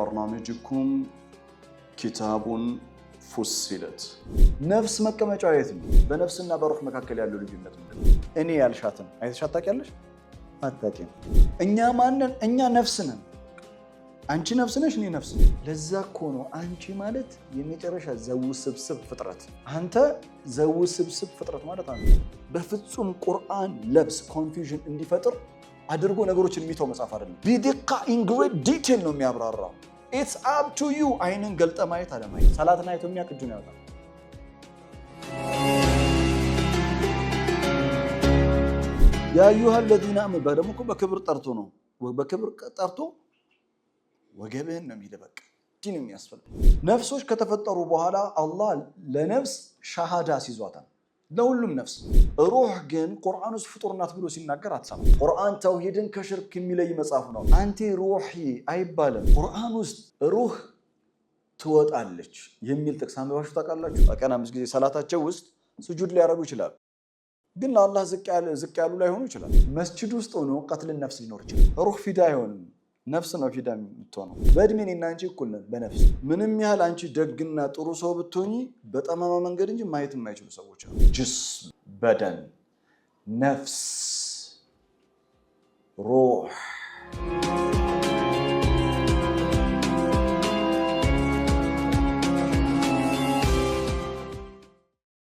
برنامجكم كتاب فصلت نفس መቀመጫው የት ነው በነፍስና በሩህ መካከል ያለው ልዩነት ምንድነው እኔ ያልሻትን አይተሻት ታውቂያለሽ አታውቂም እኛ ማንን እኛ ነፍስ ነን አንቺ ነፍስ ነሽ እኔ ነፍስ ነኝ ለዛ እኮ ነው አንቺ ማለት የመጨረሻ ዘውስብስብ ፍጥረት አንተ ዘውስብስብ ፍጥረት ማለት አንተ በፍጹም ቁርአን ለብስ ኮንፊውዥን እንዲፈጥር አድርጎ ነገሮችን የሚተው መጻፍ አይደለም ቢዲቃ ኢን ግሬት ዲቴል ነው የሚያብራራው It's up to you አይንን ገልጠ ማየት አለማየት ሰላትና አይቶ የሚያቅጁን ያወጣል ያ አዩሃ الذين آمنوا በደምኮ በክብር ጠርቶ ነው በክብር ጠርቶ ወገብህን ነው የሚደበቅ ዲን የሚያስፈልግ ነፍሶች ከተፈጠሩ በኋላ አላህ ለነፍስ ሻሃዳ ሲዟታል ለሁሉም ነፍስ ሩህ ግን ቁርአን ውስጥ ፍጡር ናት ብሎ ሲናገር አትሰማ ቁርአን ተውሂድን ከሽርክ የሚለይ መጽሐፍ ነው አንቲ ሩሂ አይባልም ቁርአን ውስጥ ሩህ ትወጣለች የሚል ጥቅስ አንብባችሁ ታውቃላችሁ በቀን 5 ጊዜ ሰላታቸው ውስጥ ስጁድ ሊያረጉ ይችላል ግን ለአላህ ዝቅ ያሉ ላይሆኑ ይችላል መስጂድ ውስጥ ሆኖ ቀትል ነፍስ ሊኖር ይችላል ሩህ ፊዳ አይሆንም ነፍስ ነው ፊዳ የምትሆነው በእድሜና አንቺ እኩል ነን በነፍስ ምንም ያህል አንቺ ደግና ጥሩ ሰው ብትሆኚ በጠማማ መንገድ እንጂ ማየት የማይችሉ ሰዎች አሉ ጅስም በደን ነፍስ ሩህ